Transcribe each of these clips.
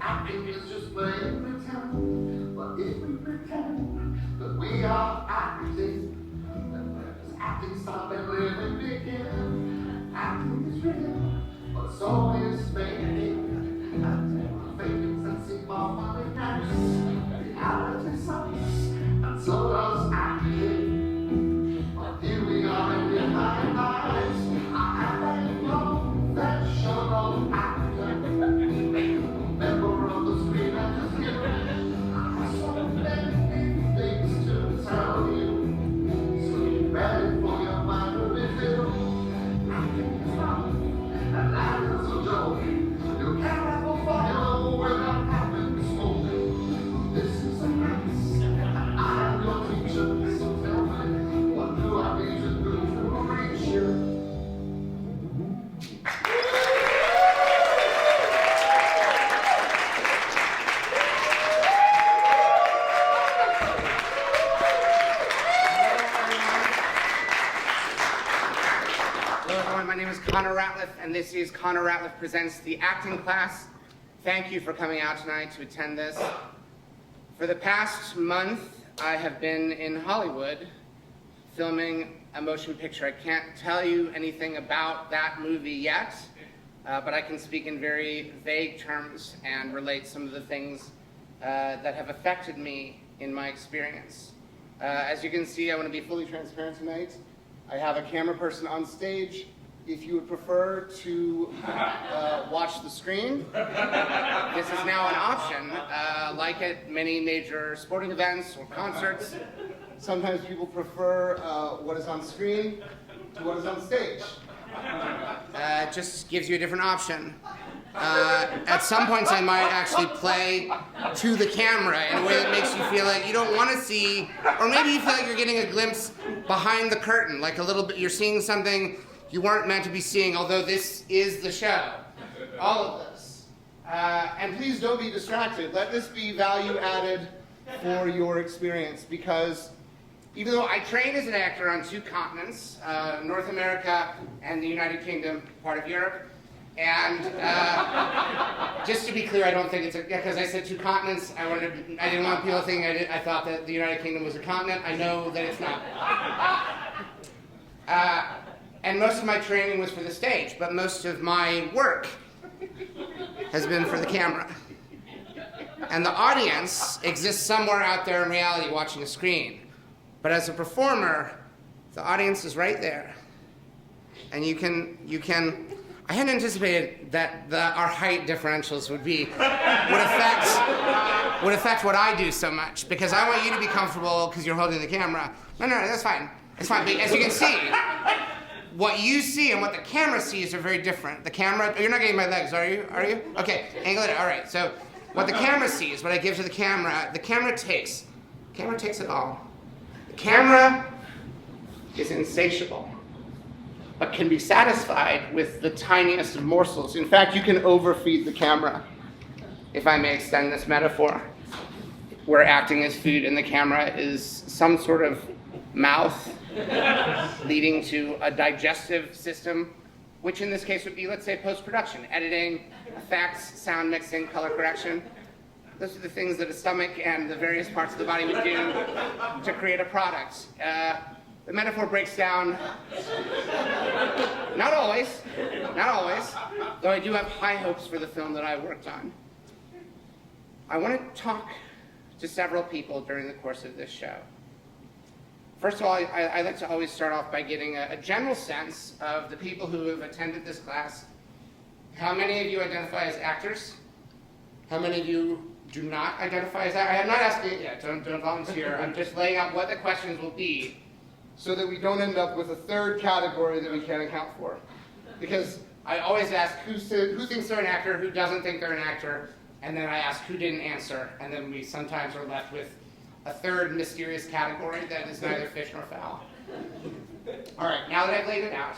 acting is just playing pretend. But if we pretend that we are acting, then where does acting stop and living begin? Acting is real, but so is faking. And there are fakings that seem more funny than reality sucks, and so does acting. But here we are and in my eyes, I have a professional actor. Member of the screen and just you. I have so many things to tell you. So get ready for your mind to be filled. Acting is fun, and life is a joke. You can't have a fire without having smoke. This is a race, and I am your teacher. So tell me, what do I need to do to reach you? Ratliff, and this is Connor Ratliff Presents the Acting Class. Thank you for coming out tonight to attend this. For the past month, I have been in Hollywood filming a motion picture. I can't tell you anything about that movie yet, but I can speak in very vague terms and relate some of the things that have affected me in my experience. As you can see, I want to be fully transparent tonight. I have a camera person on stage. If you would prefer to watch the screen, this is now an option. Like at many major sporting events or concerts, sometimes people prefer what is on screen to what is on stage. It just gives you a different option. At some points I might actually play to the camera in a way that makes you feel like you don't want to see, or maybe you feel like you're getting a glimpse behind the curtain, like a little bit, you're seeing something you weren't meant to be seeing, although this is the show. All of this. And please don't be distracted. Let this be value added for your experience, because even though I train as an actor on 2 continents, North America and the United Kingdom, part of Europe, and just to be clear, I don't think it's because I said 2 continents, I didn't want people to think I thought that the United Kingdom was a continent. I know that it's not. And most of my training was for the stage, but most of my work has been for the camera. And the audience exists somewhere out there in reality watching a screen. But as a performer, the audience is right there. And you can, I hadn't anticipated that our height differentials would affect what I do so much, because I want you to be comfortable because you're holding the camera. No, that's fine. It's fine. But as you can see, what you see and what the camera sees are very different. The camera, you're not getting my legs, are you? Okay, angle it, all right. So what the camera sees, what I give to the camera takes it all. The camera is insatiable, but can be satisfied with the tiniest of morsels. In fact, you can overfeed the camera, if I may extend this metaphor, where acting is food and the camera is some sort of mouth leading to a digestive system, which in this case would be, let's say, post-production, editing, effects, sound mixing, color correction. Those are the things that a stomach and the various parts of the body would do to create a product. The metaphor breaks down, not always, though I do have high hopes for the film that I worked on. I want to talk to several people during the course of this show. First of all, I like to always start off by getting a general sense of the people who have attended this class. How many of you identify as actors? How many of you do not identify as actors? I'm not asking it yet, don't volunteer. I'm just laying out what the questions will be so that we don't end up with a third category that we can't account for. Because I always ask who thinks they're an actor, who doesn't think they're an actor, and then I ask who didn't answer, and then we sometimes are left with a third mysterious category that is neither fish nor fowl. All right, now that I've laid it out,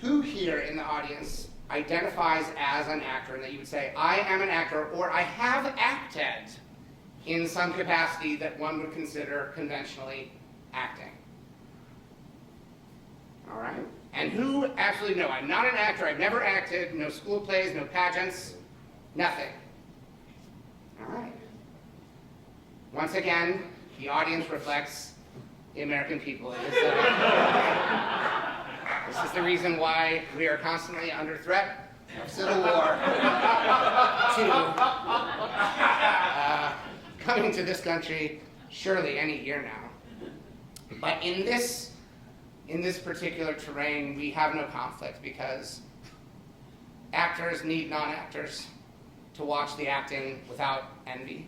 who here in the audience identifies as an actor, and that you would say, I am an actor, or I have acted in some capacity that one would consider conventionally acting? All right. And who actually, no, I'm not an actor, I've never acted, no school plays, no pageants. Nothing. All right. Once again, the audience reflects the American people. This is the reason why we are constantly under threat of civil war coming to this country surely any year now. But in this particular terrain, we have no conflict because actors need non-actors to watch the acting without envy.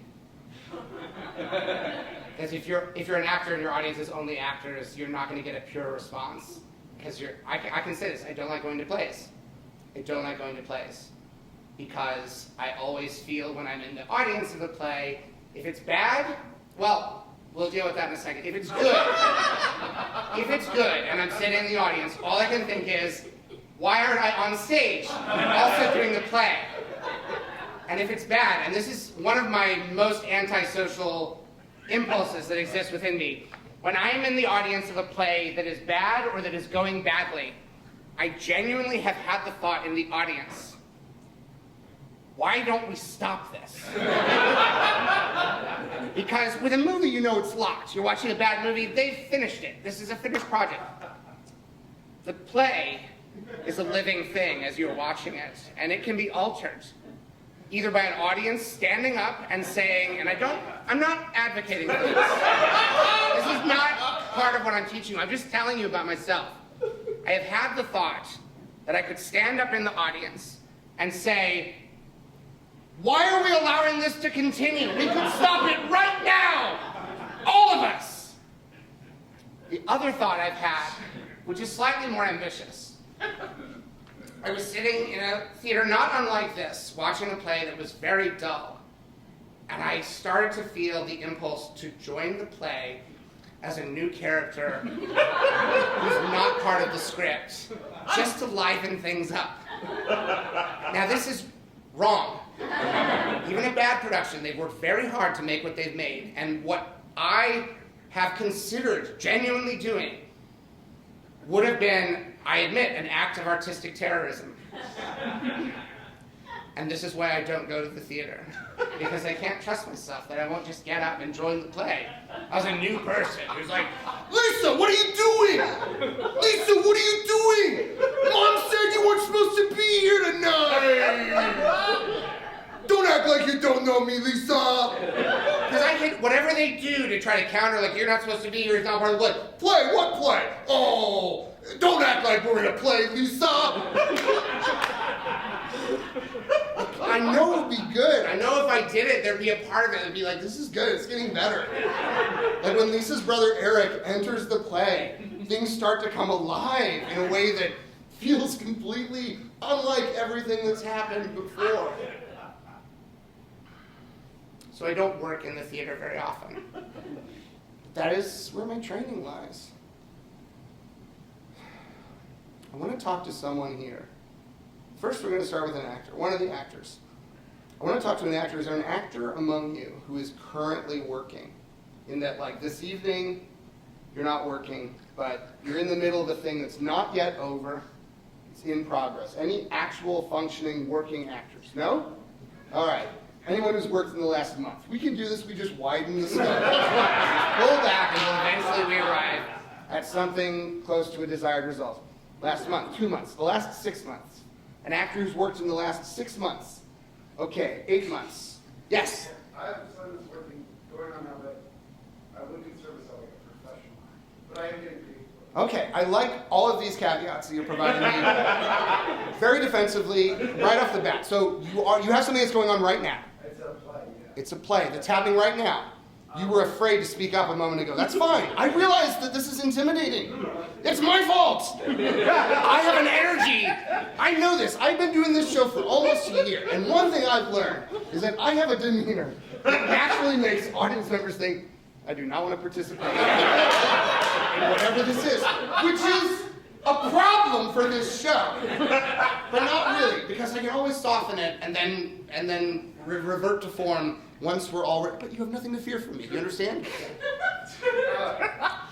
Because if you're an actor and your audience is only actors, you're not going to get a pure response. Because I can say this, I don't like going to plays. I don't like going to plays. Because I always feel when I'm in the audience of a play, if it's bad, well, we'll deal with that in a second. If it's good, and I'm sitting in the audience, all I can think is, why aren't I on stage also doing the play? And if it's bad, and this is one of my most antisocial impulses that exist within me, when I am in the audience of a play that is bad or that is going badly, I genuinely have had the thought in the audience, why don't we stop this? Because with a movie, you know it's locked. You're watching a bad movie, they've finished it. This is a finished project. The play is a living thing as you're watching it, and it can be altered. Either by an audience standing up and saying, and I'm not advocating for this. This is not part of what I'm teaching you. I'm just telling you about myself. I have had the thought that I could stand up in the audience and say, why are we allowing this to continue? We could stop it right now! All of us! The other thought I've had, which is slightly more ambitious, I was sitting in a theater not unlike this, watching a play that was very dull, and I started to feel the impulse to join the play as a new character who's not part of the script, just to liven things up. Now this is wrong. Even a bad production, they've worked very hard to make what they've made, and what I have considered genuinely doing would have been, I admit, an act of artistic terrorism. And this is why I don't go to the theater. Because I can't trust myself that I won't just get up and join the play. I was a new person who's like, Lisa, what are you doing? Lisa, what are you doing? Mom said you weren't supposed to be here tonight. Don't act like you don't know me, Lisa. Because I hate whatever they do to try to counter, like, you're not supposed to be here, it's not part of the play. Play? What play? Oh, don't act like we're in a play, Lisa. I know it would be good. I know if I did it, there'd be a part of it that would be like, this is good, it's getting better. Like when Lisa's brother Eric enters the play, things start to come alive in a way that feels completely unlike everything that's happened before. So I don't work in the theater very often. That is where my training lies. I want to talk to someone here. First, we're going to start with an actor, one of the actors. I want to talk to an actor. Is there an actor among you who is currently working? In that, like, this evening, you're not working, but you're in the middle of a thing that's not yet over. It's in progress. Any actual functioning working actors? No? All right. Anyone who's worked in the last month. We can do this, we just widen the scope. Pull back until eventually we arrive at something close to a desired result. Last month, 2 months, the last 6 months. An actor who's worked in the last 6 months. Okay, 8 months. Yes? I have a son that's working, going on now, but I wouldn't consider myself like a professional. But I am getting paid for it. Okay, I like all of these caveats that you're providing me very defensively right off the bat. So you have something that's going on right now. It's a play, yeah. It's a play that's happening right now. You were afraid to speak up a moment ago. That's fine. I realize that this is intimidating. It's my fault. I have an energy. I know this. I've been doing this show for almost a year. And one thing I've learned is that I have a demeanor that naturally makes audience members think, I do not want to participate in whatever this is. Which is a problem for this show. But not really, because I can always soften it and then revert to form once we're all ready. But you have nothing to fear from me. Do you understand?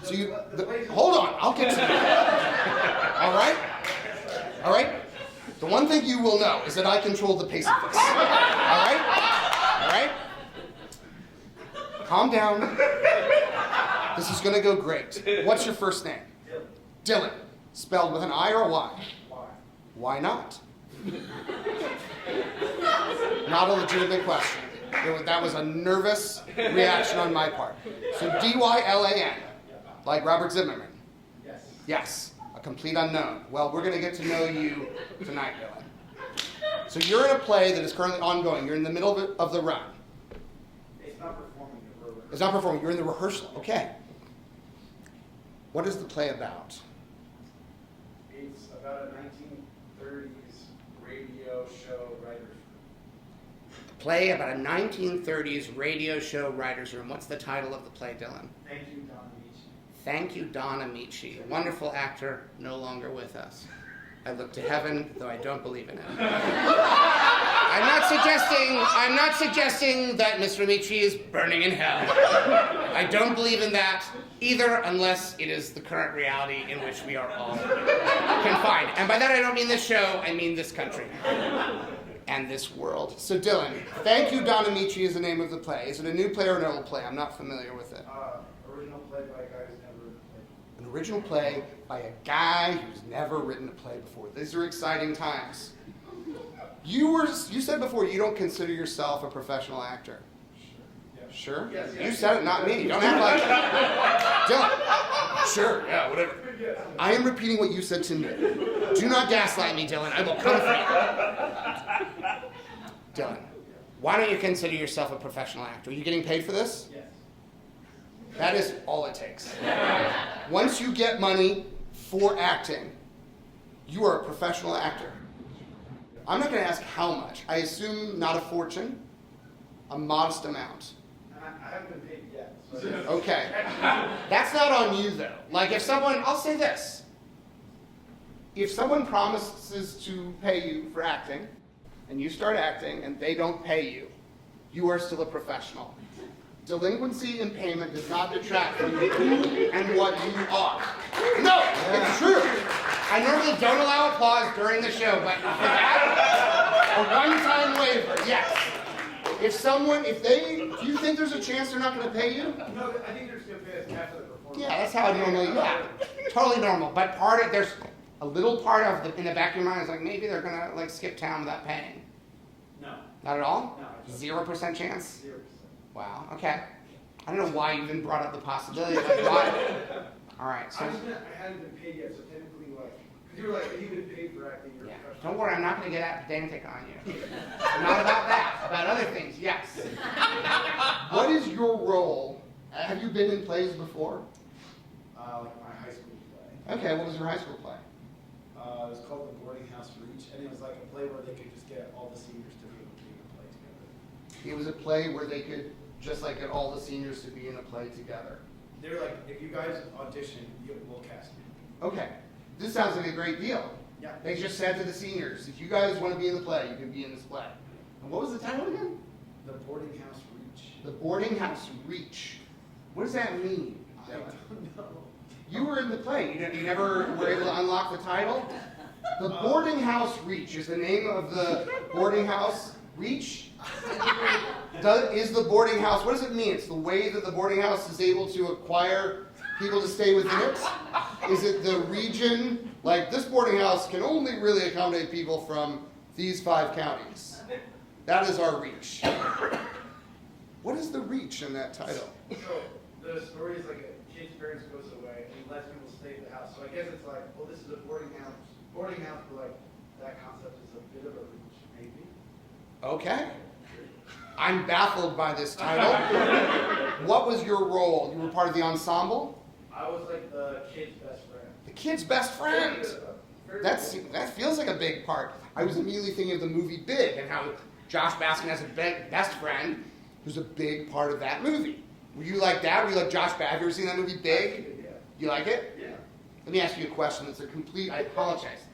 So hold on, I'll get to that. All right? The one thing you will know is that I control the pace of this. All right? All right? Calm down. This is going to go great. What's your first name? Dylan. Dylan. Spelled with an I or a Y? Why? Why not? Not a legitimate question. That was a nervous reaction on my part. So D-Y-L-A-N, like Robert Zimmerman. Yes. Yes, a complete unknown. Well, we're going to get to know you tonight, Dylan. So you're in a play that is currently ongoing. You're in the middle of the run. It's not performing. It's not performing. You're in the rehearsal. Okay. What is the play about? It's about a 1930s radio show writer's room. Play about a 1930s radio show writer's room. What's the title of the play, Dylan? Thank you, Don Ameche. Thank You, Don Ameche. A wonderful actor, no longer with us. I look to heaven, though I don't believe in it. I'm not suggesting that Mr. Ameche is burning in hell. I don't believe in that either, unless it is the current reality in which we are all confined. And by that I don't mean this show, I mean this country. And this world. So Dylan, Thank You, Don Ameche is the name of the play. Is it a new play or an old play? I'm not familiar with it. Original play by a guy who's never written a play. An original play by a guy who's never written a play before. These are exciting times. You said before you don't consider yourself a professional actor. Sure? Yes, You yes. said it, not me. Don't act like it. Dylan. Sure, yeah, whatever. I am repeating what you said to me. Do not gaslight me, Dylan. I will come for you. Dylan, why don't you consider yourself a professional actor? Are you getting paid for this? Yes. That is all it takes. Once you get money for acting, you are a professional actor. I'm not going to ask how much. I assume not a fortune, a modest amount. I haven't been paid yet. So Okay. That's not on you, though. Like if someone, I'll say this. If someone promises to pay you for acting, and you start acting, and they don't pay you, you are still a professional. Delinquency in payment does not detract from who and what you are. No, it's true. I normally don't allow applause during the show, but for that, a one-time waiver, yes. Do you think there's a chance they're not going to pay you? No, I think they're just going to pay us after the performance. Yeah, that's how I normally, totally normal. But there's a little part of in the back of your mind is like, maybe they're going to like skip town without paying. No. Not at all? No. 0% chance? 0%. Wow, okay. I don't know why you even brought up the possibility. Like, why? All right, so. I hadn't been paid yet, so technically, like, because you were like, you've been paid for acting, you're Yeah. a professional. Don't worry, I'm not going to get pedantic on you. Not about that, about other things, yes. What is your role? Have you been in plays before? Like my high school play. Okay, what was your high school play? It was called The Boarding House Reach, and it was like a play where they could just get all the seniors to be able to be in a play together. It was a play where they could just like get all the seniors to be in a play together. They're like, if you guys audition, we'll cast you. Okay, this sounds like a great deal. Yeah. They just said to the seniors, if you guys want to be in the play, you can be in this play. And what was the title again? The Boarding House Reach. The Boarding House Reach. What does that mean? I don't know. You were in the play. You never were able to unlock the title? The Boarding House Reach is the name of the boarding house. Reach? Is the boarding house, what does it mean? It's the way that the boarding house is able to acquire people to stay within it? Is it the region? Like, this boarding house can only really accommodate people from these 5 counties. That is our reach. What is the reach in that title? So, the story is like a kid's parents goes away and he lets people stay at the house. So I guess it's like, well, this is a boarding house. Boarding house, but like, that concept is a bit of a reach, maybe. Okay. I'm baffled by this title. What was your role? You were part of the ensemble? I was like the kid's best friend. The kid's best friend. That feels like a big part. I was immediately thinking of the movie Big and how Josh Baskin has a best friend who's a big part of that movie. Were you like that? Were you like Josh Baskin? Have you ever seen that movie Big? Yeah. You like it? Yeah. Let me ask you a question that's a complete, I apologize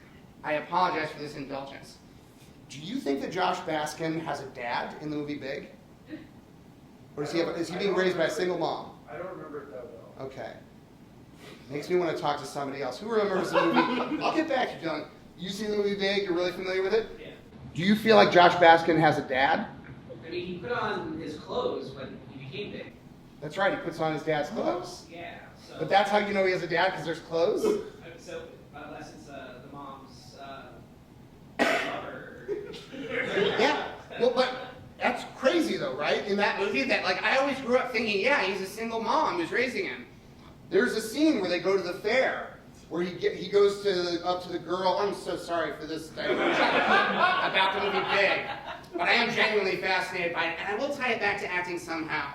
for this indulgence. Do you think that Josh Baskin has a dad in the movie Big? Or is he being raised by a single mom? I don't remember it that well. Okay. Makes me want to talk to somebody else. Who remembers the movie? I'll get back to you, Dylan. You seen the movie Big? You're really familiar with it? Yeah. Do you feel like Josh Baskin has a dad? I mean, he put on his clothes when he became big. That's right, he puts on his dad's clothes. Yeah. So, But that's how you know he has a dad, because there's clothes? so unless it's the mom's lover. Yeah. Well, but that's crazy though, right? In that movie, that like I always grew up thinking, yeah, he's a single mom who's raising him. There's a scene where they go to the fair, where he goes up to the girl. I'm so sorry for this diversion About the movie Big. But I am genuinely fascinated by it, and I will tie it back to acting somehow.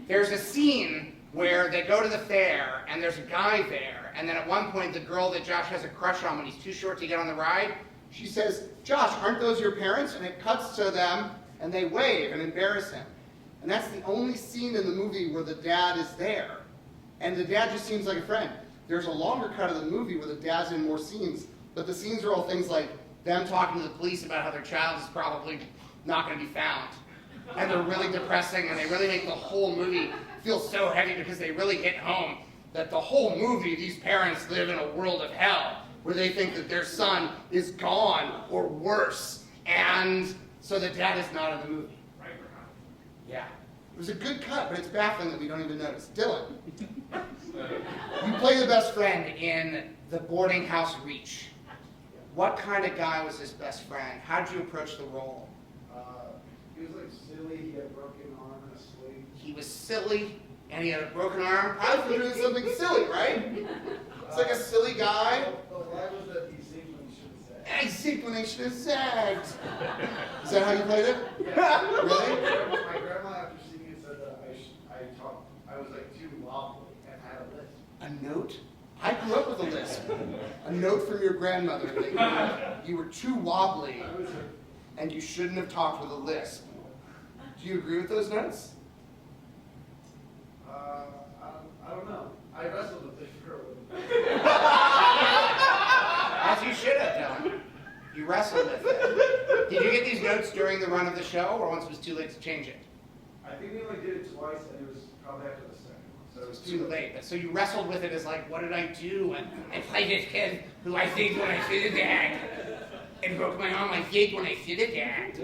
There's a scene where they go to the fair, and there's a guy there, and then at one point, the girl that Josh has a crush on when he's too short to get on the ride, She says, Josh, aren't those your parents? And it cuts to them, and they wave and embarrass him. And that's the only scene in the movie where the dad is there. And the dad just seems like a friend. There's a longer cut of the movie where the dad's in more scenes, but the scenes are all things like them talking to the police about how their child is probably not going to be found. And they're really depressing, and they really make the whole movie feel so heavy because they really hit home that the whole movie, these parents live in a world of hell where they think that their son is gone or worse. And so the dad is not in the movie. Right. Yeah. It was a good cut, but it's baffling that we don't even notice. Dylan, you play the best friend. Friend in The Boarding House Reach. What kind of guy was his best friend? How did you approach the role? He was like silly, he had a broken arm and a sling. He was silly, and he had a broken arm. Probably for doing something silly, right? It's like a silly guy. The line was that he zigged when he shouldn't say. I zigged when I should have zagged. Is that how you played it? Really? My grandma, after seeing it, said that I was like too wobbly and had a lisp. A note? I grew up with a lisp. A note from your grandmother that you were too wobbly and you shouldn't have talked with a lisp. Do you agree with those notes? I don't know. I wrestled with it for a little bit. As you should have done. You wrestled with it. Did you get these notes during the run of the show, or once it was too late to change it? I think we only did it twice, and it was probably after the second one. So It was too late. So you wrestled with it as like, what did I do? And I played this kid who I zigged when I should have zagged. It broke my arm. I zigged when I should have zagged.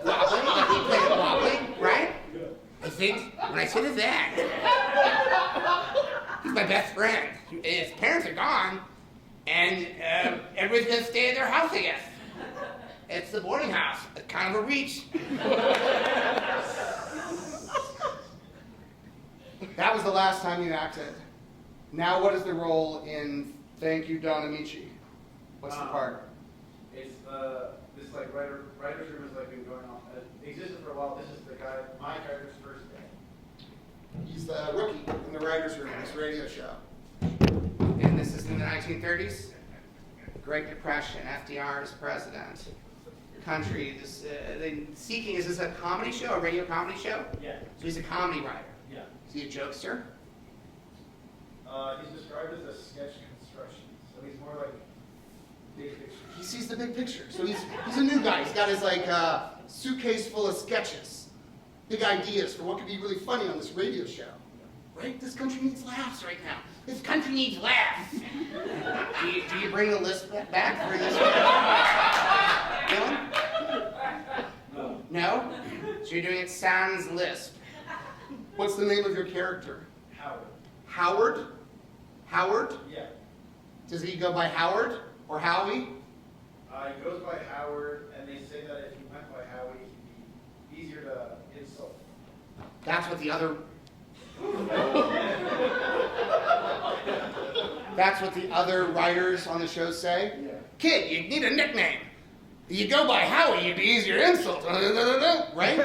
Wobbly, like you played it wobbly, right? I zigged when I should have zagged. He's my best friend. His parents are gone, and everybody's gonna stay at their house, I guess. It's the boarding house. It's kind of a reach. That was the last time you acted. Now what is the role in Thank You, Don Ameche? What's the part? It's this like writer's room has like been going on. It existed for a while. This is the guy, my character's first day. He's the rookie in the writer's room, this radio show. And this is in the 1930s. Great Depression. FDR is president. Country. Is this a comedy show, a radio comedy show? Yeah. So he's a comedy writer. Yeah. Is he a jokester? He's described as a sketch construction. So he's more like big picture. He sees the big picture. So he's a new guy. He's got his like suitcase full of sketches, big ideas for what could be really funny on this radio show. Right? This country needs laughs right now. This country needs laughs. Do you bring the list back for this? No? No? So you're doing it sans lisp. What's the name of your character? Howard. Howard? Howard? Yeah. Does he go by Howard or Howie? He goes by Howard, and they say that if he went by Howie, he'd be easier to insult. That's what the other... That's what the other writers on the show say? Yeah. Kid, you need a nickname. You go by Howie, you'd be easier to insult. Right?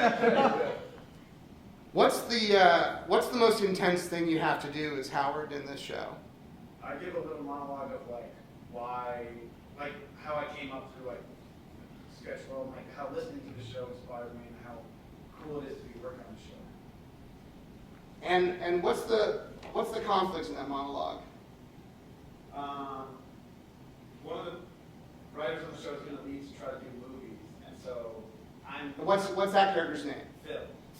What's the most intense thing you have to do as Howard in this show? I give a little monologue of like why, like how I came up through like sketch world, and like how listening to the show inspired me, and how cool it is to be working on the show. And what's the conflict in that monologue? One of the writers on the show is going to leave to try to do movies, and so I'm What's that character's name?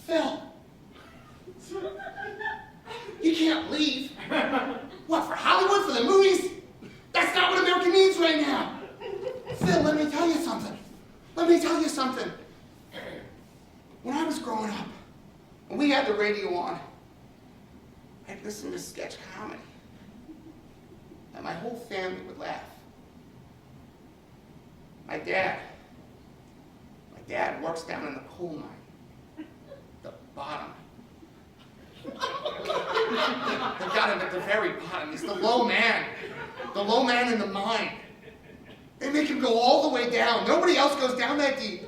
Phil. Phil. You can't leave. What, for Hollywood, for the movies? That's not what America needs right now. Phil, let me tell you something. Let me tell you something. When I was growing up, when we had the radio on, I'd listen to sketch comedy. And my whole family would laugh. My dad works down in the coal mine. The bottom. They got him at the very bottom. He's the low man. The low man in the mine. They make him go all the way down. Nobody else goes down that deep.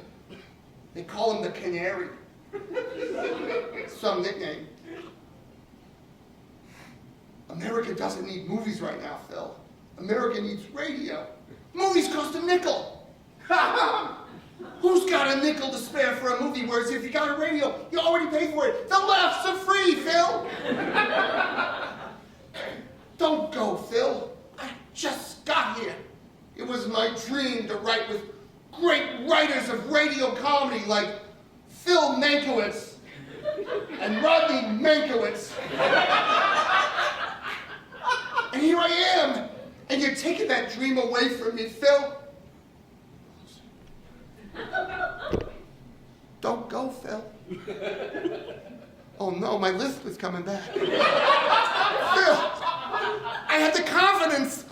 They call him the Canary. Some nickname. America doesn't need movies right now, Phil. America needs radio. Movies cost a nickel. Who's got a nickel to spare for a movie, whereas if you got a radio, you already paid for it. The left's are free, Phil. Don't go, Phil. I just got here. It was my dream to write with great writers of radio comedy like Phil Mankiewicz and Rodney Mankiewicz. And here I am, and you're taking that dream away from me, Phil. Don't go, Phil. Oh no, my list was coming back. Phil, I had the confidence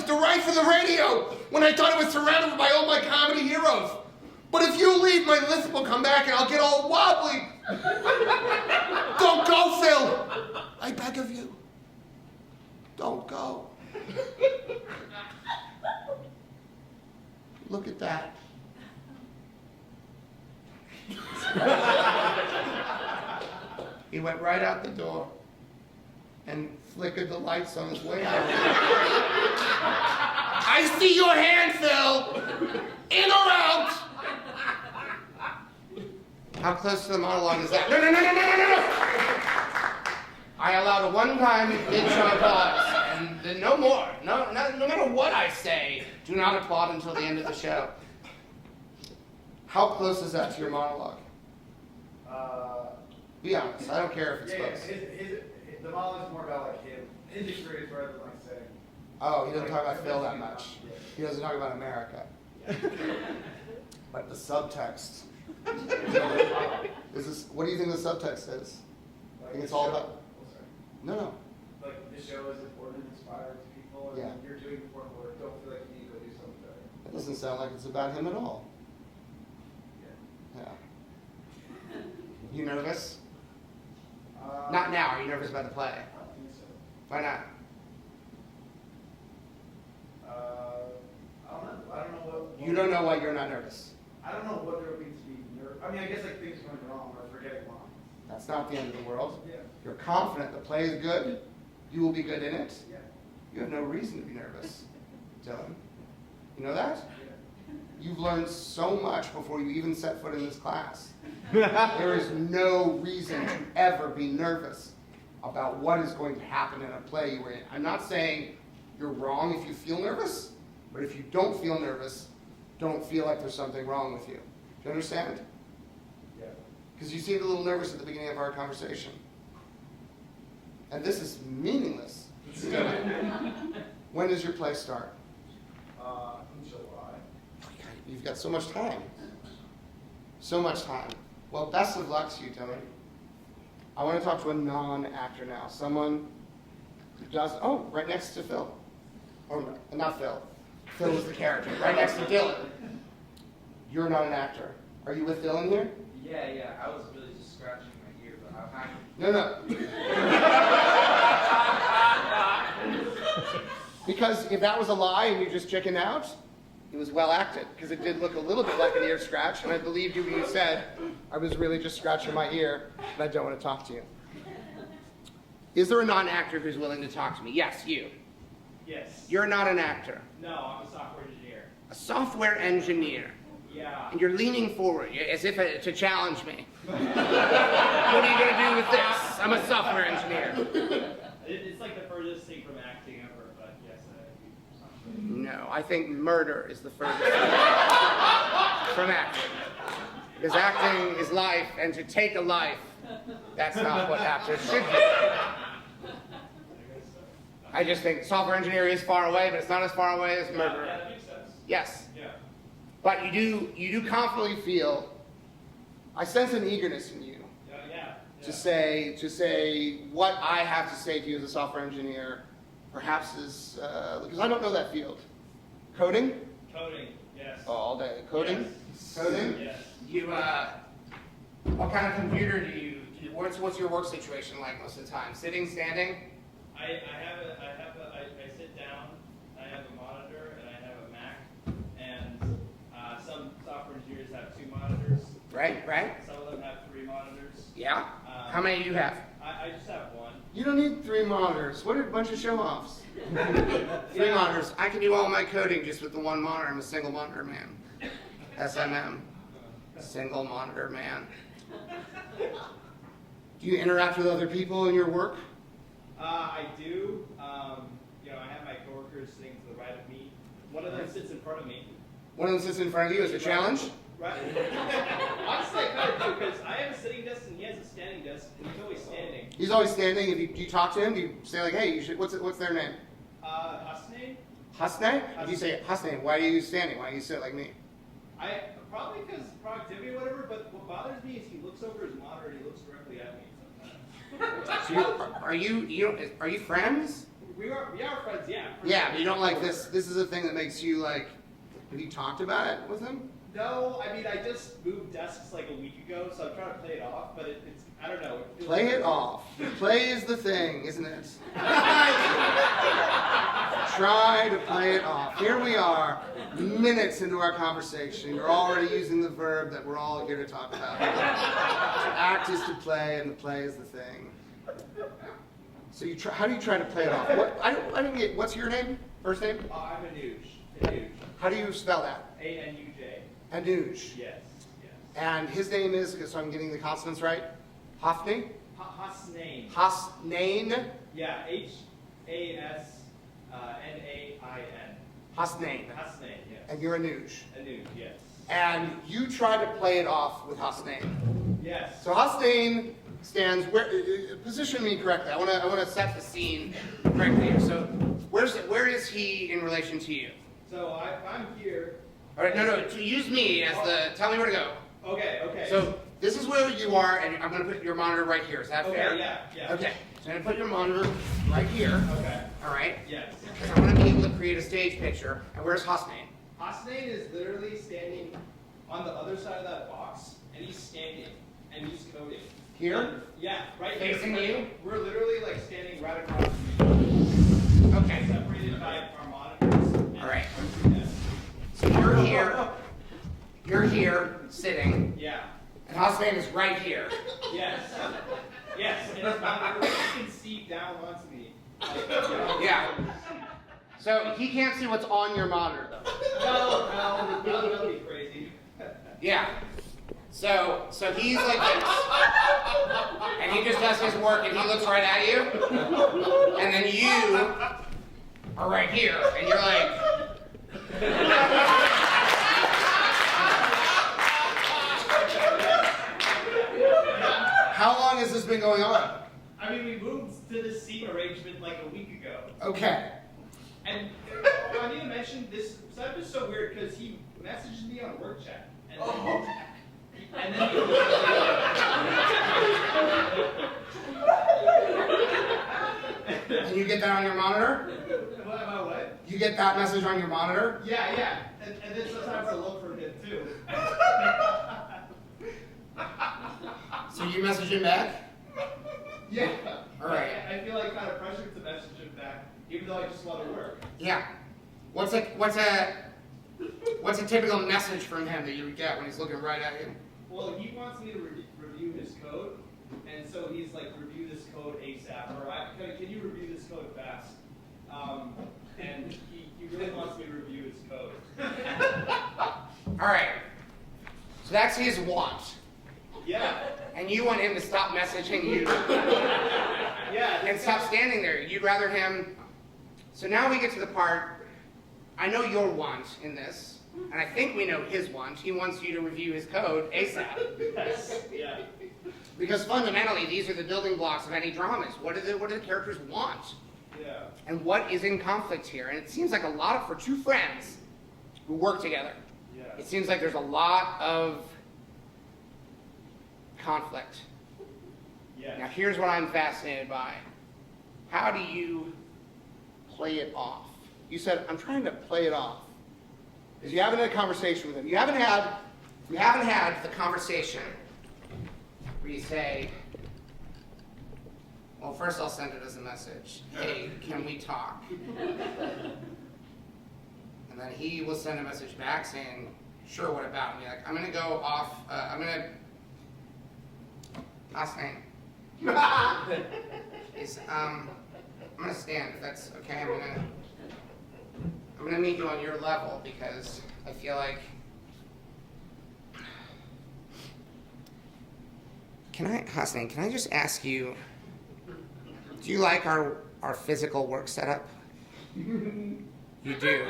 to write for the radio when I thought it was surrounded by all my comedy heroes. But if you leave, my list will come back and I'll get all wobbly. Don't go, Phil. I beg of you. Don't go. Look at that. He went right out the door and flickered the lights on his way out. I see your hand, Phil. In or out? How close to the monologue is that? No. I allowed a one-time intro applause, and then no more. No matter what I say, do not applaud until the end of the show. How close is that to your monologue? Be honest. I don't care if it's close. The monologue is more about like his experience rather than like saying. Oh, he doesn't talk about Phil that much. He doesn't talk about America. But the subtext. What do you think the subtext is? I think it's all about. No. Like this show is important and inspiring to people, and Yeah. you're doing important work. Don't feel like you need to go do something better. That doesn't sound like it's about him at all. Yeah. You nervous? Not now. Are you nervous about the play? I don't think so. Why not? I don't know. I don't know what. You don't know why you're not nervous. I don't know what there would be to be nervous. I mean, I guess like things going wrong or forgetting lines. That's not the end of the world. Yeah. You're confident the play is good. You will be good in it. Yeah. You have no reason to be nervous, Dylan. You know that? Yeah. You've learned so much before you even set foot in this class. There is no reason to ever be nervous about what is going to happen in a play you were in. I'm not saying you're wrong if you feel nervous, but if you don't feel nervous, don't feel like there's something wrong with you. Do you understand? Yeah. Because you seemed a little nervous at the beginning of our conversation. And this is meaningless. When does your play start? In July. You've got so much time. So much time. Well, best of luck to you, Dylan. I want to talk to a non-actor now. Someone who does, right next to Phil. Or not Phil. Phil was the character. Right next to Dylan. You're not an actor. Are you with Dylan here? Yeah. I was really just scratching my ear, but I'm happy. No. Because if that was a lie and you just chickened out, it was well acted. Because it did look a little bit like an ear scratch, and I believed you when you said, I was really just scratching my ear, and I don't want to talk to you. Is there a non-actor who's willing to talk to me? Yes, you. Yes. You're not an actor. No, I'm a software engineer. A software engineer. Yeah. And you're leaning forward as if to challenge me. What are you going to do with this? I'm a software engineer. It's like the furthest thing from acting ever, but yes, I do software. No, I think murder is the furthest thing from acting. Because acting is life, and to take a life, that's not what actors should do. I guess so. I just think software engineer is far away, but it's not as far away as murderer. Yeah, that makes sense. Yes. Yeah. But you do confidently feel, I sense an eagerness in you Yeah. to say what I have to say to you as a software engineer, perhaps is, because I don't know that field. Coding? Coding, yes. Oh, all day. Coding? Yes. Coding? Yes. You, what kind of computer do you what's your work situation like most of the time? Sitting, standing? I sit down, I have a monitor, and I have a Mac, and some software engineers have 2 monitors. Right. Some of them have 3 monitors. Yeah? How many do you have? I just have 1. You don't need 3 monitors. What a bunch of show-offs. 3 monitors. I can do all my coding just with the 1 monitor. I'm a single monitor man. SMM. Single monitor man. Do you interact with other people in your work? I do. I have my coworkers sitting to the right of me. One of them sits in front of me. One of them sits in front of you as a challenge? Right. Honestly, I kind of do, because I have a sitting desk and he has a standing desk, and he's always standing. He's always standing. Do you talk to him? Do you say like, hey, you should, what's their name? Hasne? Hasne? If you say Hasne, why are you standing? Why do you sit like me? Probably because productivity or whatever, but what bothers me is he looks over his monitor and he looks directly at me sometimes. So are you friends? We are friends, yeah. Yeah, but you don't like this. This is a thing that makes you like. Have you talked about it with him? No, I mean, I just moved desks like a week ago, so I'm trying to play it off, but it's, I don't know. Play it off. Play is the thing, isn't it? Try to play it off. Here we are, minutes into our conversation. You're already using the verb that we're all here to talk about. To act is to play, and the play is the thing. So how do you try to play it off? I didn't get. What's your name? First name? I'm Anuj. How do you spell that? A-N-U-J. Anuj. Yes. And his name is, so I'm getting the consonants right, Hafni? Hasnain. Hasnain? Yeah, Hasnain. Hasnain. Hasnain, yes. And you're Anuj. Anuj, yes. And you try to play it off with Hasnain. Yes. So Hasnain stands, position me correctly. I want to set the scene correctly here. So where is he in relation to you? So I'm here. All right, no, to use me as the, tell me where to go. Okay. So this is where you are, and I'm going to put your monitor right here. Is that fair? Okay, yeah. Okay, so I'm going to put your monitor right here. Okay. All right? Yes. Because I want to be able to create a stage picture. And where's Hasnain? Hasnain is literally standing on the other side of that box, and he's standing, and he's coding. Here? Yeah, right Facing here. you? We're literally like standing right across from each other. Okay. Separated by our monitors. All right. Yes. So you're here, sitting, Yeah. and Hasnain is right here. Yes. Yes. And his monitor, you can see down onto me. Yeah. So he can't see what's on your monitor, though. No, that would be crazy. Yeah. So he's like this, and he just does his work, and he looks right at you, and then you are right here, and you're like. How long has this been going on? I mean, we moved to this seat arrangement like a week ago. Okay. And I need to mention this, so that was so weird because he messaged me on work chat. And then And you get that on your monitor? What? You get that message on your monitor? Yeah. And then sometimes I look for him too. So you message him back? Yeah. All right. I feel like kind of pressured to message him back, even though I just want to work. Yeah. What's a typical message from him that you would get when he's looking right at you? Well, he wants me to review his code, and so he's like, review this code ASAP, or can you review this code fast? And he really wants me to review his code. All right. So that's his want. Yeah. And you want him to stop messaging you Yeah. and stop standing there. You'd rather him. So now we get to the part, I know your want in this, and I think we know his want. He wants you to review his code ASAP. Yes. Yeah. Because fundamentally, these are the building blocks of any dramas. What do the characters want? Yeah. And what is in conflict here? And it seems like for two friends who work together, Yeah. it seems like there's a lot of conflict. Yeah. Now here's what I'm fascinated by. How do you play it off? You said, I'm trying to play it off. Because you haven't had a conversation with him. You haven't had the conversation where you say, well, first I'll send it as a message. Hey, can we talk? And then he will send a message back saying, sure, what about? And you're like, I'm going to go off, last name. I'm going to stand, if that's okay. I'm going to meet you on your level because I feel like, Hassan, can I just ask you, do you like our physical work setup? You do.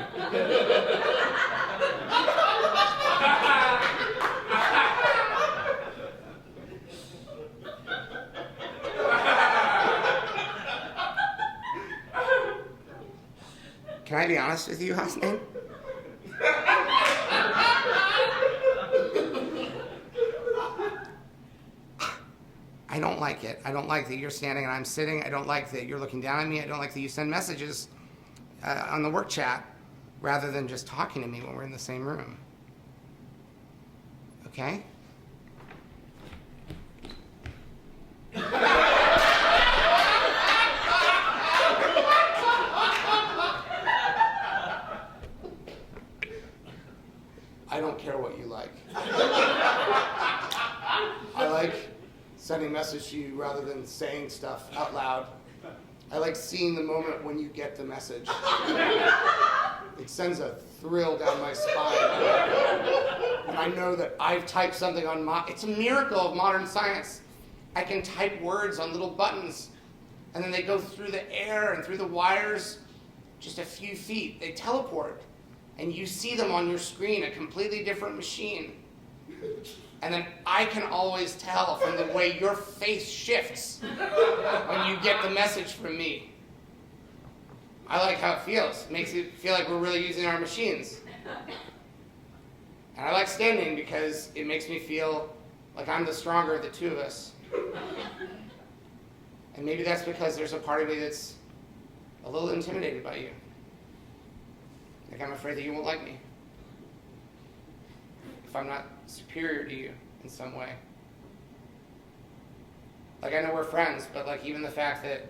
Can I be honest with you, Hassan? I don't like it. I don't like that you're standing and I'm sitting. I don't like that you're looking down at me. I don't like that you send messages on the work chat rather than just talking to me when we're in the same room. Okay? I don't care what you like. I like sending message to you rather than saying stuff out loud. I like seeing the moment when you get the message. It sends a thrill down my spine. And I know that I've typed something on it's a miracle of modern science. I can type words on little buttons, and then they go through the air and through the wires just a few feet. They teleport, and you see them on your screen, a completely different machine. And then I can always tell from the way your face shifts when you get the message from me. I like how it feels. It makes it feel like we're really using our machines. And I like standing because it makes me feel like I'm the stronger of the two of us. And maybe that's because there's a part of me that's a little intimidated by you. Like I'm afraid that you won't like me if I'm not superior to you in some way. Like I know we're friends, but like even the fact that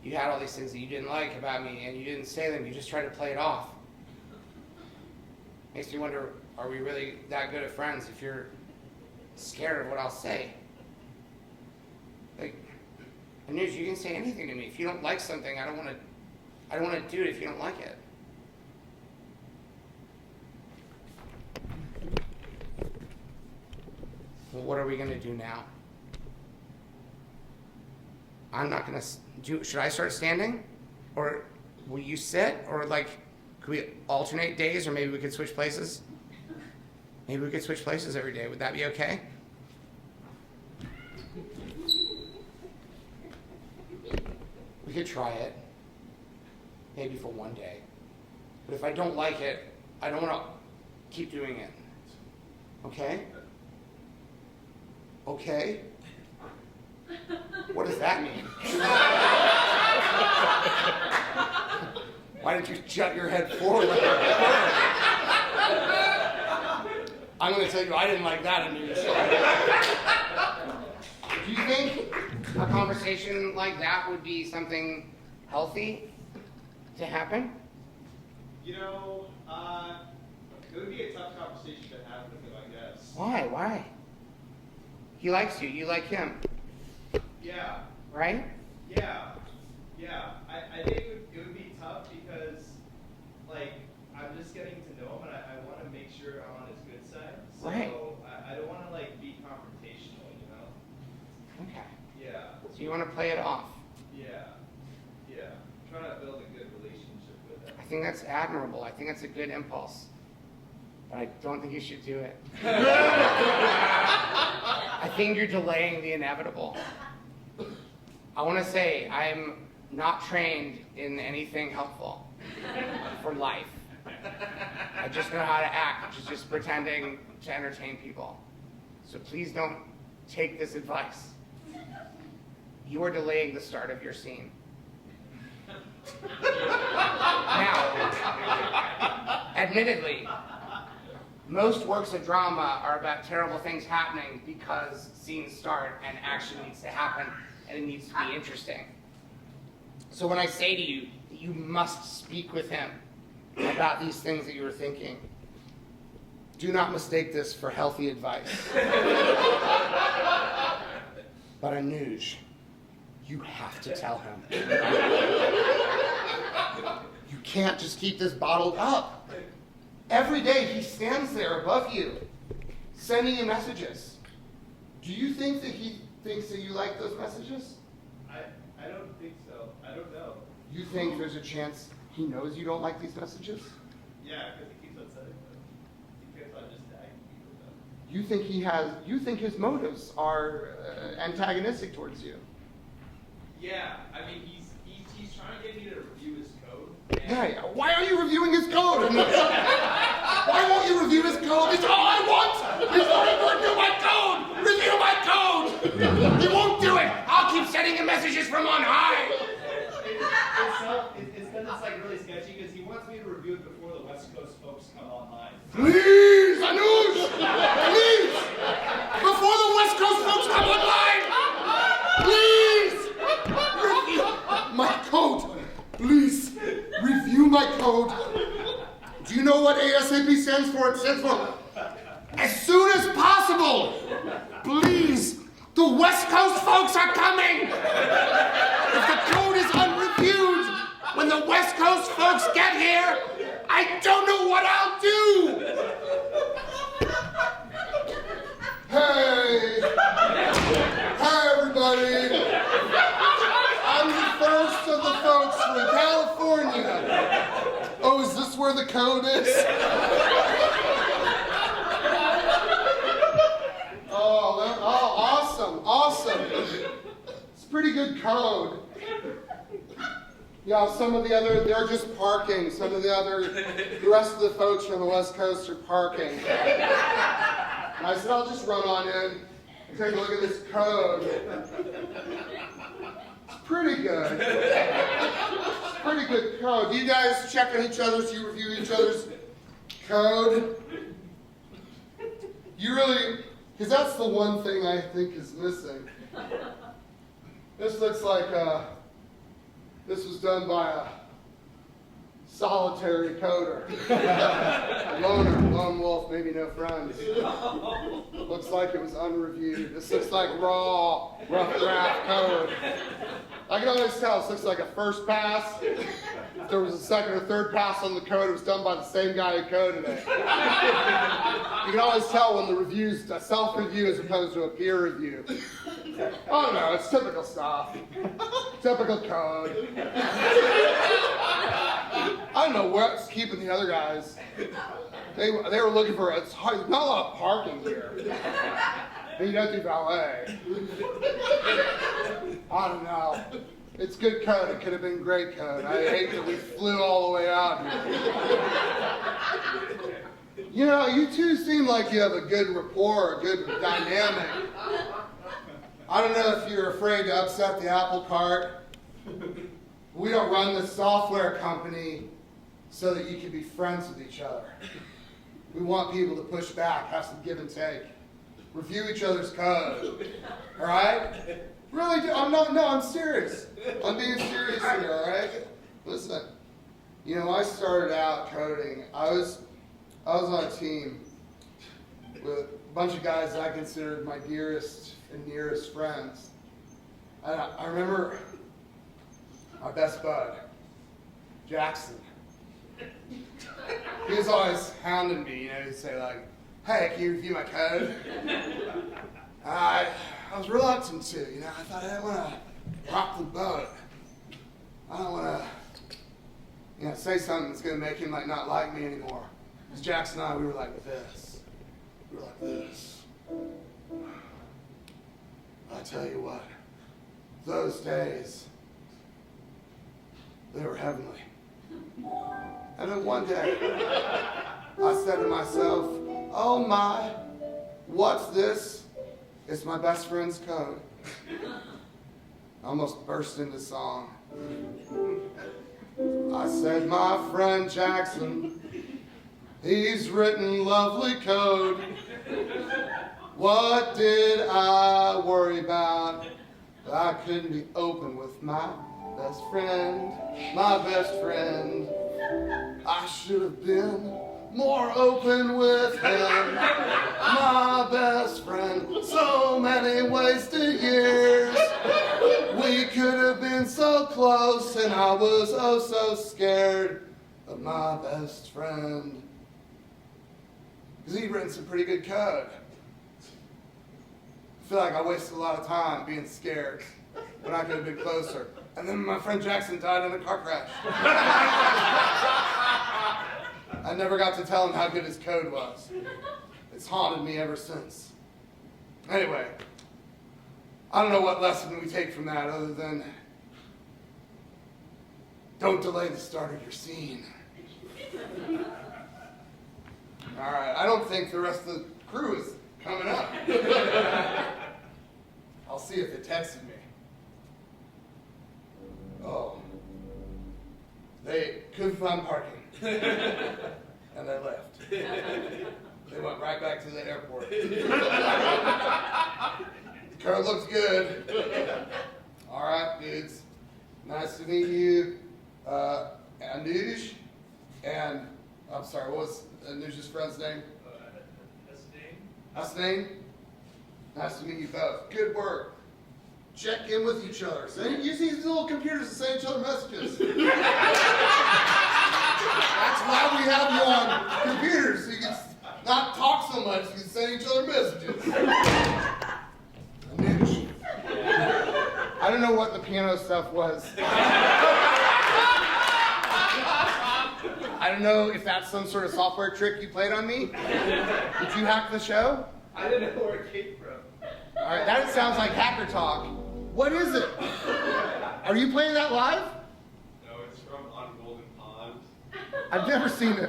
you had all these things that you didn't like about me and you didn't say them, you just tried to play it off. Makes me wonder, are we really that good of friends if you're scared of what I'll say? Like, Ameche, you can say anything to me. If you don't like something, I don't want to do it if you don't like it. Well, what are we going to do now? I'm not going to do. Should I start standing? Or will you sit? Or like, could we alternate days? Or maybe we could switch places? Maybe we could switch places every day. Would that be okay? We could try it. Maybe for one day. But if I don't like it, I don't want to keep doing it. Okay? Okay? What does that mean? Why did you jut your head forward like a bird? I'm going to tell you, I didn't like that, Ameche. Do you think a conversation like that would be something healthy to happen? You know, it would be a tough conversation to have with him, I guess. Why? He likes you. You like him. Yeah. Right? Yeah. I think it would be tough because, like, I'm just getting to know him, and I want to make sure I'm on his good side. So right. I don't want to, like, be confrontational, you know? Okay. Yeah. So you want to play it off? Yeah. I'm trying to build a good relationship with him. I think that's admirable. I think that's a good impulse. But I don't think you should do it. I think you're delaying the inevitable. I want to say I'm not trained in anything helpful for life. I just know how to act, which is just pretending to entertain people. So please don't take this advice. You are delaying the start of your scene. Now, admittedly, most works of drama are about terrible things happening because scenes start and action needs to happen and it needs to be interesting. So when I say to you that you must speak with him about these things that you are thinking, do not mistake this for healthy advice. But Anuj, you have to tell him. You can't just keep this bottled up. Every day he stands there above you, sending you messages. Do you think that he thinks that you like those messages? I don't think so. I don't know. You think there's a chance he knows you don't like these messages? Yeah, because he keeps on sending them. He keeps on just tagging people with them. You think his motives are antagonistic towards you? Yeah, I mean, he's trying to get me to review his code. Hey, why are you reviewing his code? Why won't you review his code? It's all I want! He's going to review my code! Review my code! He won't do it! I'll keep sending him messages from on high! It's like really sketchy because he wants me to review it before the West Coast folks come online. Please, Anuj! Please! Before the West Coast folks come online! Please! Review my code! Please, review my code. Do you know what ASAP stands for? It stands for as soon as possible. Please, the West Coast folks are coming. If the code is unreviewed when the West Coast folks get here, I don't know what I'll do. Hey. Hi, everybody. I'm the first of the folks from California. Oh, is this where the code is? Awesome. It's a pretty good code. Yeah, some of the other, they're just parking. The rest of the folks from the West Coast are parking. And I said, I'll just run on in and take a look at this code. Pretty good. It's pretty good code. Do you guys check on each other's, you review each other's code? You really, because that's the one thing I think is missing. This looks like this was done by a solitary coder. Loner, lone wolf, maybe no friends. Looks like it was unreviewed. This looks like raw, rough draft code. I can always tell this looks like a first pass. If there was a second or third pass on the code, it was done by the same guy who coded it. You can always tell when the review's a self-review as opposed to a peer review. Oh no, it's typical stuff. Typical code. I don't know what's keeping the other guys. They were looking for, it's hard, there's not a lot of parking here. And you don't do valet. I don't know. It's good code. It could have been great code. I hate that we flew all the way out here. You know, you two seem like you have a good rapport, a good dynamic. I don't know if you're afraid to upset the apple cart. We don't run this software company so that you can be friends with each other. We want people to push back, have some give and take. Review each other's code. All right? Really? I'm serious. I'm being serious here, all right? Listen, you know, I started out coding. I was on a team with a bunch of guys that I considered my dearest and nearest friends. And I remember our best bud, Jackson. He was always hounding me, you know, he'd say like, hey, can you review my code? I was reluctant to, you know, I thought I didn't want to rock the boat. I don't want to, you know, say something that's going to make him like not like me anymore. Because Jackson and I, we were like this. We were like this. I tell you what, those days, They were heavenly. And then one day, I said to myself, oh my, what's this? It's my best friend's code. I almost burst into song. I said, my friend Jackson, he's written lovely code. What did I worry about? I couldn't be open with my best friend, my best friend. I should have been more open with him, my best friend. So many wasted years. We could have been so close, and I was oh so scared of my best friend. Because he'd written some pretty good code. I feel like I wasted a lot of time being scared when I could have been closer. And then my friend Jackson died in a car crash. I never got to tell him how good his code was. It's haunted me ever since. Anyway, I don't know what lesson we take from that other than don't delay the start of your scene. All right, I don't think the rest of the crew is coming up. I'll see if they texted me. Oh. They couldn't find parking. And they left. They went right back to the airport. The car looks good. All right, dudes. Nice to meet you. Anuj. And, I'm sorry, what was Anuj's friend's name? Haskel. Nice to meet you both. Good work. Check in with each other. Use these little computers to send each other messages. That's why we have you on computers, so you can not talk so much, you can send each other messages. Ameche. I don't know what the piano stuff was. I don't know if that's some sort of software trick you played on me. Did you hack the show? I didn't know where it came from. All right, that sounds like hacker talk. What is it? Are you playing that live? No, it's from On Golden Pond. I've never seen it.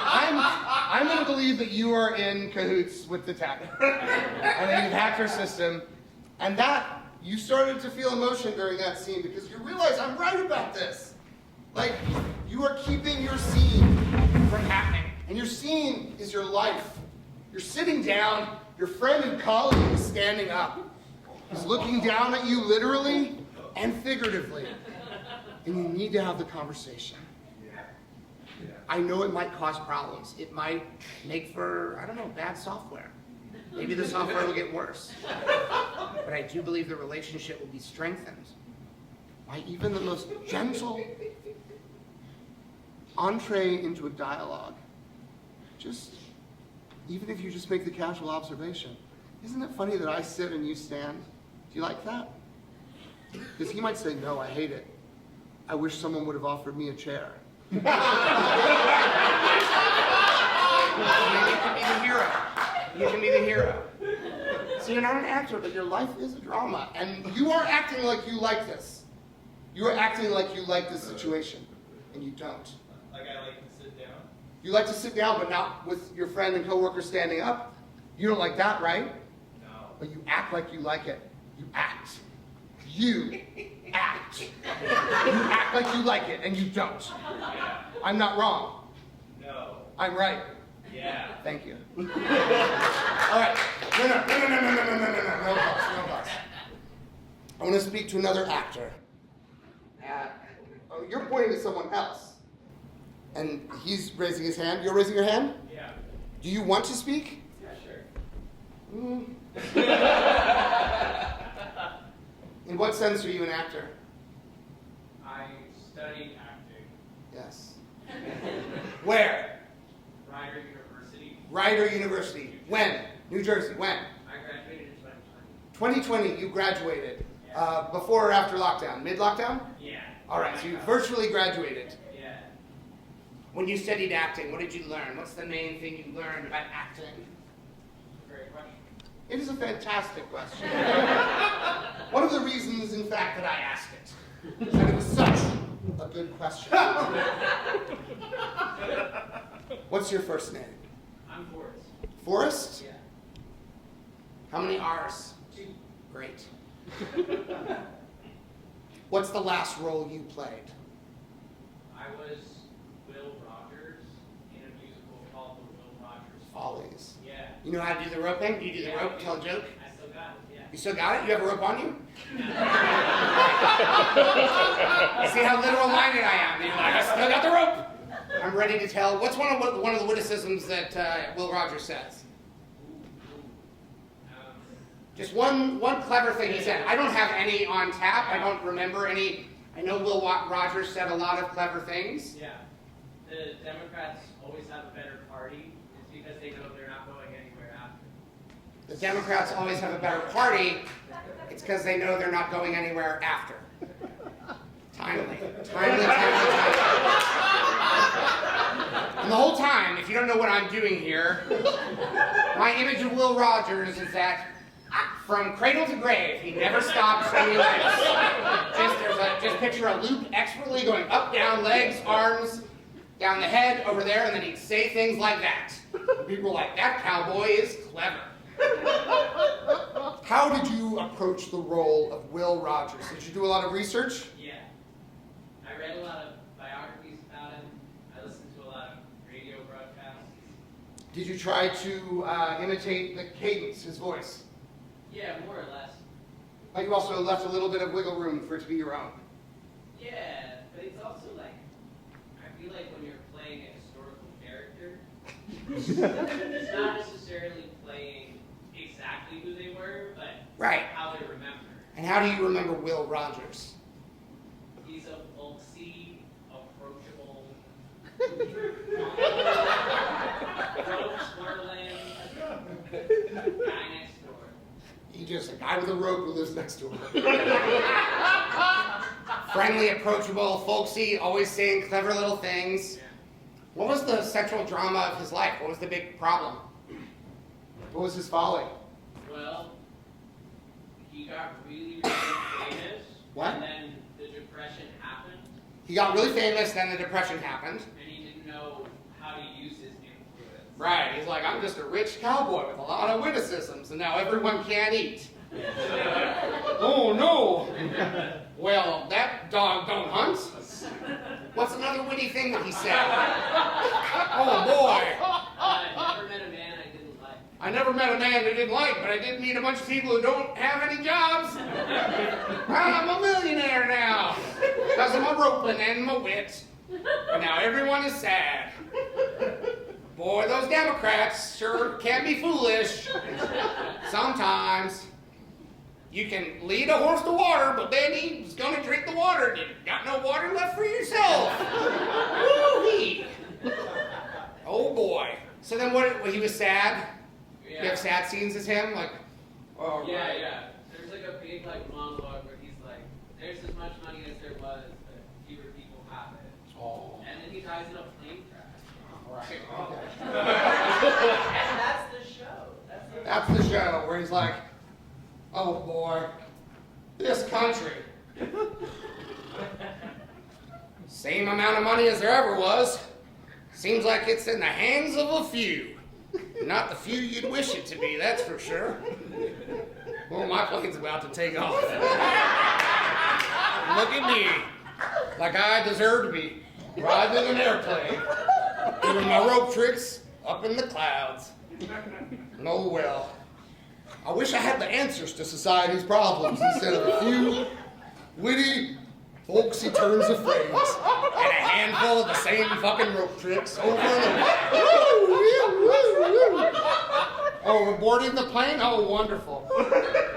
I'm going to believe that you are in cahoots with the tech, and that you've hacked your system, and that you started to feel emotion during that scene because you realize I'm right about this. Like, you are keeping your scene from happening, and your scene is your life. You're sitting down, your friend and colleague is standing up. He's looking down at you literally and figuratively, and you need to have the conversation. I know it might cause problems. It might make for, I don't know, bad software. Maybe the software will get worse. But I do believe the relationship will be strengthened by even the most gentle entree into a dialogue. Even if you just make the casual observation. Isn't it funny that I sit and you stand? Do you like that? Because he might say, no, I hate it. I wish someone would have offered me a chair. Maybe you can be the hero. You can be the hero. So you're not an actor, but your life is a drama. And you are acting like you like this. You are acting like you like this situation. And you don't. Like I like to sit down? You like to sit down, but not with your friend and coworker standing up. You don't like that, right? No. But you act like you like it. You act. You act. You act like you like it, and you don't. Yeah. I'm not wrong. No. I'm right. Yeah. Thank you. All right. No boss. I want to speak to another actor. You're pointing to someone else. And he's raising his hand. You're raising your hand? Yeah. Do you want to speak? Yeah, sure. In what sense are you an actor? I studied acting. Yes. Where? Rider University. Rider University. When? New Jersey. When? I graduated in 2020. 2020, you graduated. Yeah. Before or after lockdown? Mid-lockdown? Yeah. All right, so you virtually graduated. Yeah. When you studied acting, what did you learn? What's the main thing you learned about acting? Great question. It is a fantastic question. One of the reasons, in fact, that I ask it. And it was such a good question. What's your first name? I'm Forrest. Forrest? Yeah. How many R's? 2. Great. What's the last role you played? I was Will Rogers in a musical called The Will Rogers Follies. Yeah. You know how to do the roping? Do you do the Yeah, rope? Tell a joke? I still got it, yeah. You still got it? You have a rope on you? You see how literal-minded I am? You're like, I still got the rope. I'm ready to tell. What's one of the witticisms that Will Rogers says? Just one clever thing he said. I don't have any on tap. I don't remember any. I know Will Rogers said a lot of clever things. Yeah. The Democrats always have a better party. It's because they know they're not going anywhere after. The Democrats always have a better party. It's because they know they're not going anywhere after. Timely. And the whole time, if you don't know what I'm doing here, my image of Will Rogers is that from cradle to grave, he never stops doing this. Just picture a loop expertly going up, down, legs, arms, down the head, over there, and then he'd say things like that. People are like, that cowboy is clever. How did you approach the role of Will Rogers? Did you do a lot of research? Yeah. I read a lot of biographies about him. I listened to a lot of radio broadcasts. Did you try to imitate the cadence, his voice? Yeah, more or less. But you also left a little bit of wiggle room for it to be your own. Yeah, but it's also like, I feel like when you're playing a historical character, it's not necessarily playing exactly who they were, but Right. how they're remembered. And how do you remember Will Rogers? He's a folksy, approachable, rope swirling guy next door. He just a guy with a rope who lives next to him. Friendly, approachable, folksy, always saying clever little things. Yeah. What was the central drama of his life? What was the big problem? What was his folly? Well, he got really, really famous. What? And then the Depression happened, He got really famous, then the Depression happened. and he didn't know how to use his influence. Right, he's like, I'm just a rich cowboy with a lot of witticisms, and now everyone can't eat. Oh no! Well, that dog don't hunt. What's another witty thing that he said? Oh boy! I never met a man I didn't like. I never met a man I didn't like, but I did meet a bunch of people who don't have any jobs. I'm a millionaire now because of my roping and my wit. And now everyone is sad. Boy, those Democrats sure can be foolish. Sometimes. You can lead a horse to water, but then he's gonna drink the water and you got no water left for yourself. Woo-wee. Oh boy. So then what, he was sad? Yeah. You have sad scenes as him? Like, oh, Yeah, right. yeah. There's like a big like monologue where he's like, "There's as much money as there was, but fewer people have it." Oh. And then he dies in a plane crash. Right. Okay. And that's the show. That's the show where he's like, oh boy, this country. Same amount of money as there ever was. Seems like it's in the hands of a few. Not the few you'd wish it to be, that's for sure. Well, my plane's about to take off. Look at me. Like I deserve to be riding an airplane. Doing my rope tricks up in the clouds. Oh well. I wish I had the answers to society's problems instead of a few witty, folksy turns of phrase. And a handful of the same fucking rope tricks over and over. Oh, we're boarding the plane? Oh, wonderful.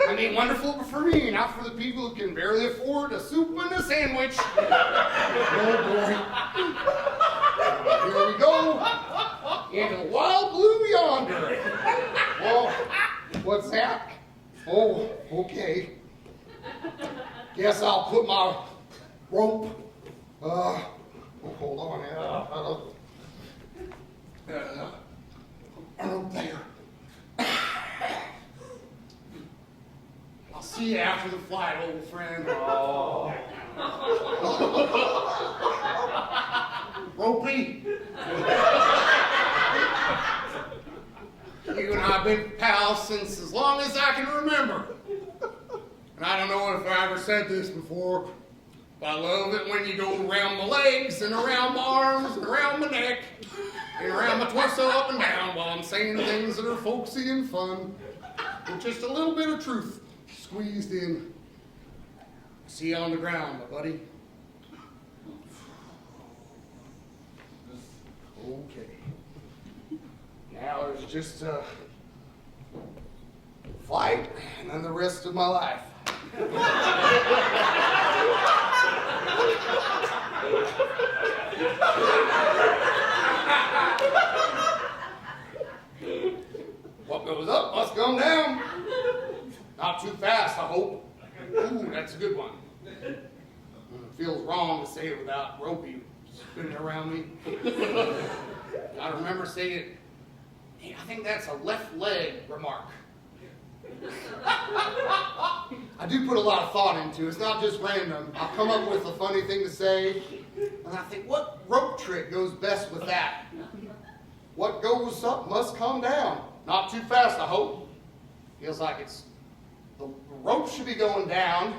I mean, wonderful for me, not for the people who can barely afford a soup and a sandwich. Oh boy. Here we go. Into the wild blue yonder. Oh, what's that? Oh, okay. Guess I'll put my rope. Hold on. There. I'll see you after the flight, old friend. Oh. Ropey. You and I have been pals since as long as I can remember. And I don't know if I ever said this before, but I love it when you go around my legs and around my arms and around my neck and around my torso up and down while I'm saying things that are folksy and fun with just a little bit of truth squeezed in. See you on the ground, my buddy. Okay. Now there's just a flight and then the rest of my life. What goes up must come down. Not too fast, I hope. Ooh, that's a good one. Feels wrong to say it without Ropey spinning around me. I remember saying it. Hey, I think that's a left leg remark. I do put a lot of thought into it. It's not just random. I'll come up with a funny thing to say, and I think, what rope trick goes best with that? What goes up must come down. Not too fast, I hope. Feels like the rope should be going down.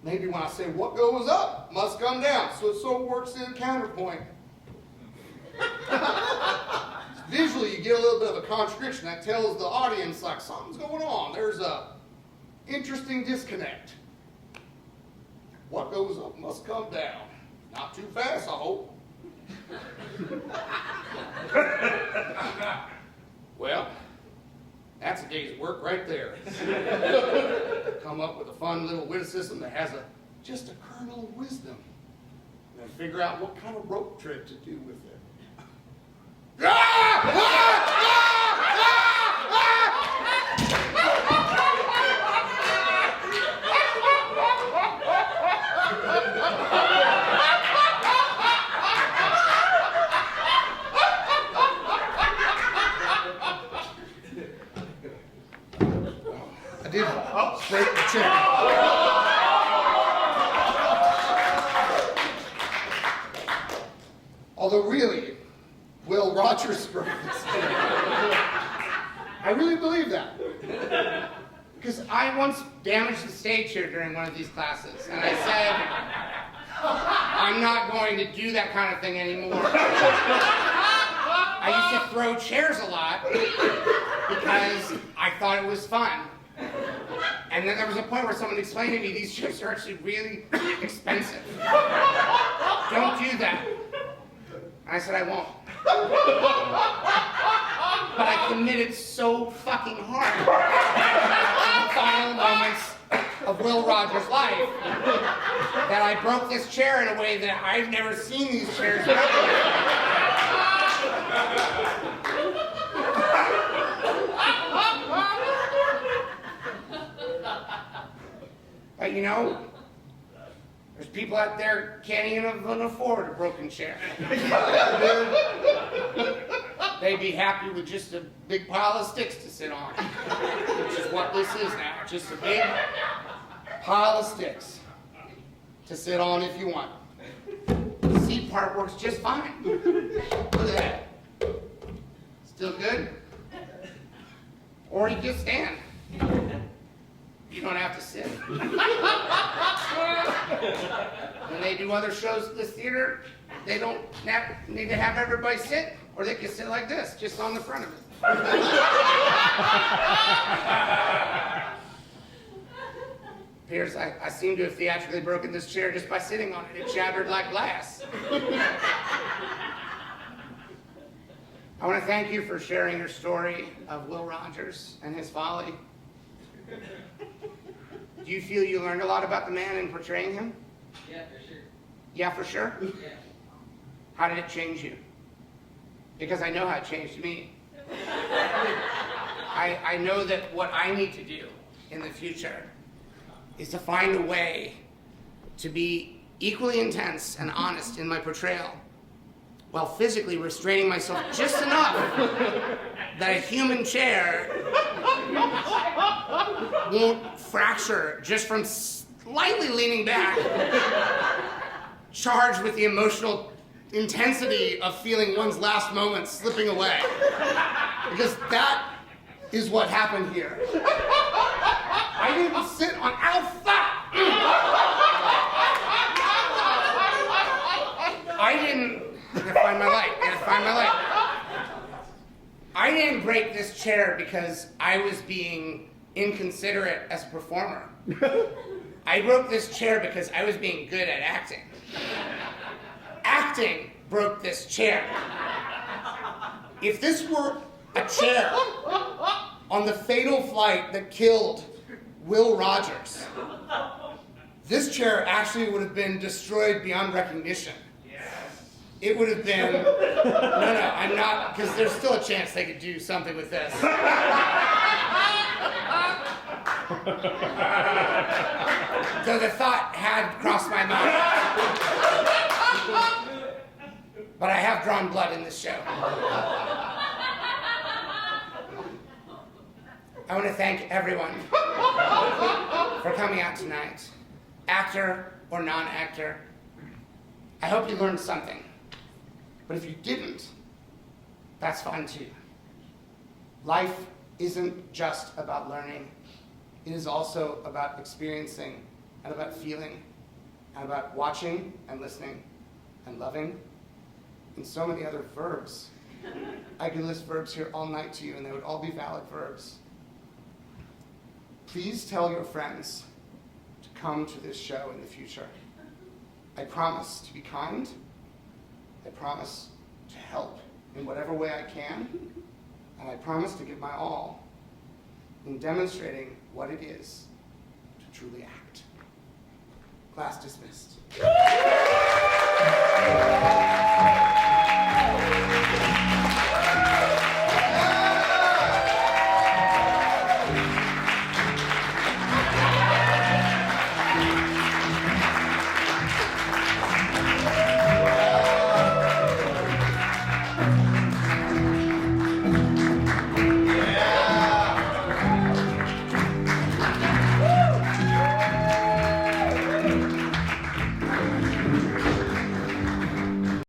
Maybe when I say what goes up must come down, so it sort of works in counterpoint. Visually, you get a little bit of a contradiction that tells the audience like something's going on. There's a interesting disconnect. What goes up must come down. Not too fast, I hope. Well, that's a day's work right there. Come up with a fun little witticism that has just a kernel of wisdom. And then figure out what kind of rope trick to do with it. I did scrape the chair. Although really, Will Rogers broke this chair. I really believe that. Because I once damaged the stage here during one of these classes, and I said, I'm not going to do that kind of thing anymore. I used to throw chairs a lot because I thought it was fun. And then there was a point where someone explained to me these chairs are actually really expensive. Don't do that. And I said, I won't. But I committed so fucking hard in the final moments of Will Rogers' life that I broke this chair in a way that I've never seen these chairs broken. But you know, there's people out there can't even afford a broken chair. They'd be happy with just a big pile of sticks to sit on, which is what this is now, just a big pile of sticks to sit on if you want. The seat part works just fine. Look at that. Still good? Or you just stand. You don't have to sit. When they do other shows at this theater, they don't need to have everybody sit, or they can sit like this, just on the front of it. Pierce, I seem to have theatrically broken this chair just by sitting on it. It shattered like glass. I want to thank you for sharing your story of Will Rogers and his folly. Do you feel you learned a lot about the man in portraying him? Yeah, for sure. Yeah, for sure? Yeah. How did it change you? Because I know how it changed me. I know that what I need to do in the future is to find a way to be equally intense and honest in my portrayal while physically restraining myself just enough that a human chair won't fracture just from slightly leaning back, charged with the emotional intensity of feeling one's last moments slipping away. Because that is what happened here. I didn't sit on Alpha. I gotta find my light. I didn't break this chair because I was being inconsiderate as a performer. I broke this chair because I was being good at acting. Acting broke this chair. If this were a chair on the fatal flight that killed Will Rogers, this chair actually would have been destroyed beyond recognition. It would have been, no, I'm not, because there's still a chance they could do something with this. So the thought had crossed my mind. But I have drawn blood in this show. I want to thank everyone for coming out tonight, actor or non-actor. I hope you learned something. But if you didn't, that's fine too. Life isn't just about learning. It is also about experiencing and about feeling and about watching and listening and loving and so many other verbs. I could list verbs here all night to you and they would all be valid verbs. Please tell your friends to come to this show in the future. I promise to be kind. I promise to help in whatever way I can, and I promise to give my all in demonstrating what it is to truly act. Class dismissed.